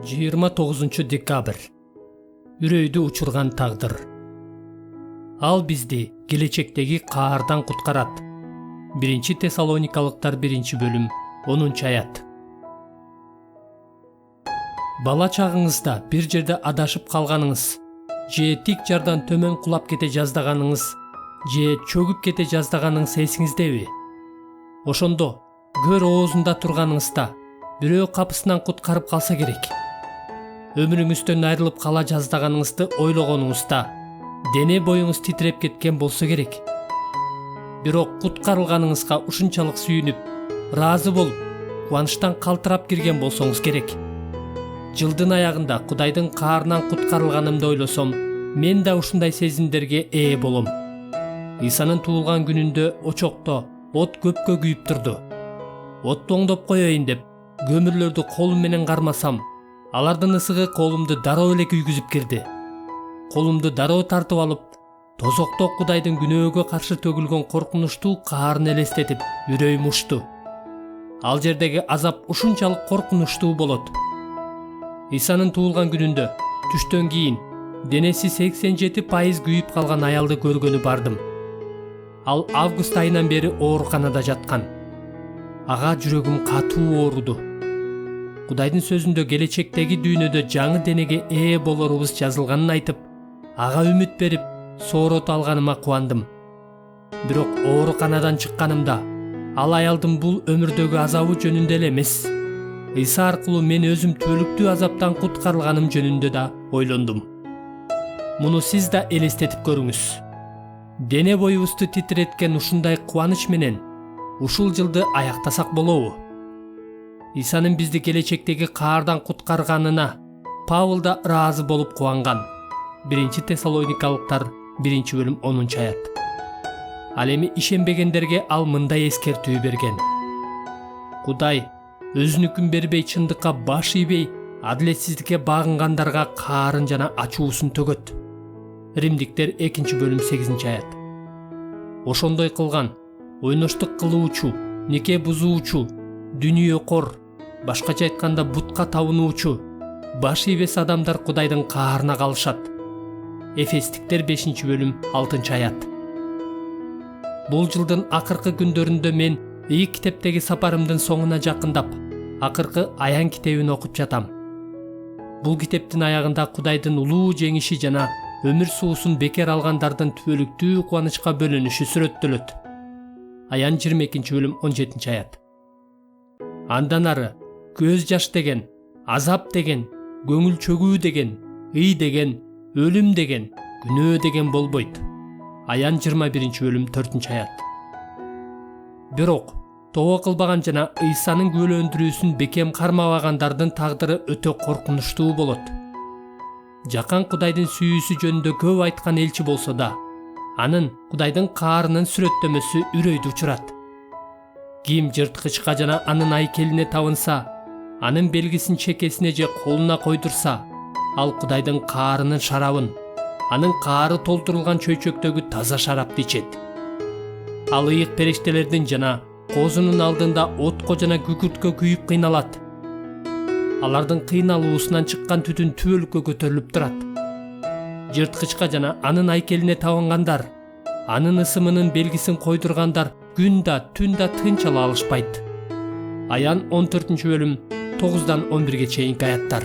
29 декабрь. Үрөйдү учурган тагдыр. Ал бизди келечектеги каардан куткарат. 1 Тессалоникалыктар 1-бөлүм 10-аят. Бала чагыңызда бир жерде адашып калганыңыз, же тик жардан төмөн кулап кете жаздаганыңыз, же чөгүп кете жаздаганыңыз эсиңиздеби? Ошондо көр оозунда турганыңызда бирөө капысынан куткарып калса керек. Өмүрүңүздөн айрылып кала жаздаганыңызды ойлогонуңузда дене боюңуз титиреп кеткен болсо керек. Бирок куткарылганыңызга ушунчалык сүйүнүп, ыраазы болуп, кубанычтан калтырап кирген болсоңуз керек. Жылдын аягында Кудайдын каарынан куткарылганымды ойлосом, мен да ушундай сезимдерге ээ болом. Исанын туулган күнүндө очокто от көпкө күйүп турду. Отту оңдоп коеюн деп көмүрлөрдү колум менен кармасам, алардын ысыгы колумду дароо эле күйгүзүп кирди. Колумду дароо тартып алып, тозокто Кудайдын күнөөгө каршы төгүлгөн коркунучтуу каарын элестетип, үрөйүм учту. Ал жердеги азап ушунчалык коркунучтуу болот. Исанын туулган күнүндө түштөн кийин денеси 87% күйүп калган аялды көргөнү бардым. Ал август айынан бери ооруканада жаткан. Ага жүрөгүм катуу ооруду. Кудайдын сөзүндө келечектеги дүйнөдө жаңы денеге ээ болорубуз жазылганын айтып, ага үмүт берип, соорот алганыма кубандым. Бирок ооруканадан чыкканымда, ал аялдын бул өмүрдөгү азабы жөнүндө эле эмес, Иса аркылуу мен өзүм түбөлүктүү азаптан куткарылганым жөнүндө да ойлондум. Муну сиз да элестетип көрүңүз. Дене боюбузду титиреткен ушундай кубаныч менен ушул жылды аяктасак болобу? Исанын бизди келечектеги каардан куткарганына Павыл да ыраазы болуп кубанган. 1 Тессалоникалыктар 1-бөлүм 10-аят. Ал эми ишенбегендерге ал мындай эскертүү берген. Кудай өзүнүкүн бербей чындыкка баш ийбей, адилетсиздикке багынгандарга каарын жана ачуусун төгөт. Римдиктер 2-бөлүм 8-аят. Ошондой кылган, ойноштук кылуучу, неке бузуучу, дүнүйөкор, башкача айтканда бутка табынуучу, баш ийбес адамдар Кудайдын каарына калышат. Эфестиктер 5-бөлүм 6-аят. Бул жылдын акыркы күндөрүндө мен ий китептеги сапарымдын соңуна жакындап, акыркы аян китебин окуп жатам. Бул китептин аягында Кудайдын улуу жеңиши жана өмүр суусун бекер алгандардын түбөлүктүү кубанычка бөлөнүшү сүрөттөлөт. Аян 22-бөлүм 17-аят. Андан ары көз жаш деген, азап деген, көңүл чөгүү деген, ый деген, өлүм деген, күнөө деген болбойт. Аян 21-бөлүм 4-аят. Бирок тобо кылбаган жана Исанын күбөлөндүрүүсүн бекем кармабагандардын тагдыры өтө коркунучтуу болот. Жакан Кудайдын сүйүүсү жөнүндө көп айткан элчи болсо да, анын Кудайдын каарынын сүрөттөмөсү үрөйдү учурат. Ким жырткычка жана анын айкелине табынса, анын белгисин чекесине же колуна койдурса, ал Кудайдын каарынын шарабын, анын каары толтурулган чөйчөктөгү таза шарапты ичет. Ал ыйык периштелердин жана коозунун алдында отко жана күкүрткө күйүп кыйналат. Алардын кыйналуусунан чыккан түтүн түбөлүккө көтөрүлүп турат. Жырткычка жана анын айкелине табынгандар, анын ысымынын белгисин койдургандар күн да түн да тынч ала алышпайт. Аян 14-бөлүм 9-11 чейинки аяттар.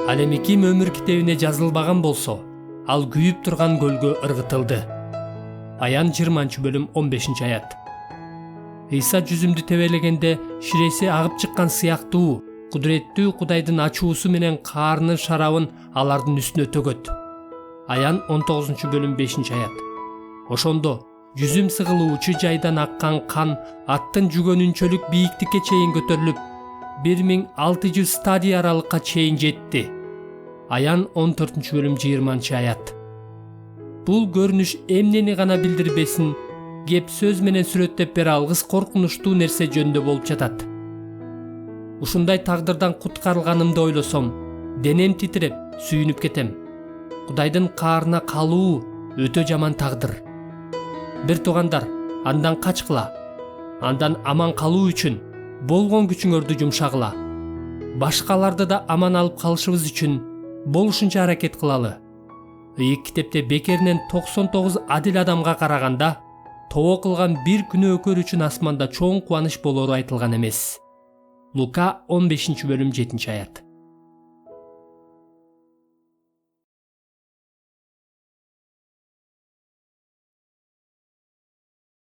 Ал эми ким өмүр китебине жазылбаган болсо, ал күйүп турган көлгө ыргытылды. Аян 20-бөлүм 15-аят. Иса жүзүмдү тебелегенде ширеси агып чыккан сыяктуу, кудуреттүү Кудайдын ачуусу менен каарынын шарабын алардын үстүнө төгөт. Аян 19-бөлүм 5-аят. Ошондо жүзүм сыгылуучу жайдан аккан кан аттын жүгөнүнчөлүк бийиктикке чейин көтөрүлүп, 1600 стадий аралыкка чейин жетти. Аян 14-бөлүм 20-аят. Бул көрүнүш эмнени гана билдирбесин, кеп сөз менен сүрөттөп бере алгыс коркунучтуу нерсе жөнүндө болуп жатат. Ушундай тагдырдан куткарылганымды ойлосом, денем титиреп, сүйүнүп кетем. Кудайдын каарына калуу өтө жаман тагдыр. Бир туугандар, андан качкыла. Андан аман калуу үчүн болгон күчүңөрдү жумшагыла. башкаларды да аман алып калышыбыз үчүн болушунча аракет кылалы. Ыйык китепте бекеринен 99 адил адамга караганда тобо кылган бир күнөөкөр үчүн асманда чоң кубаныч болору айтылган эмес. Лука 15-бөлүм 7-аят.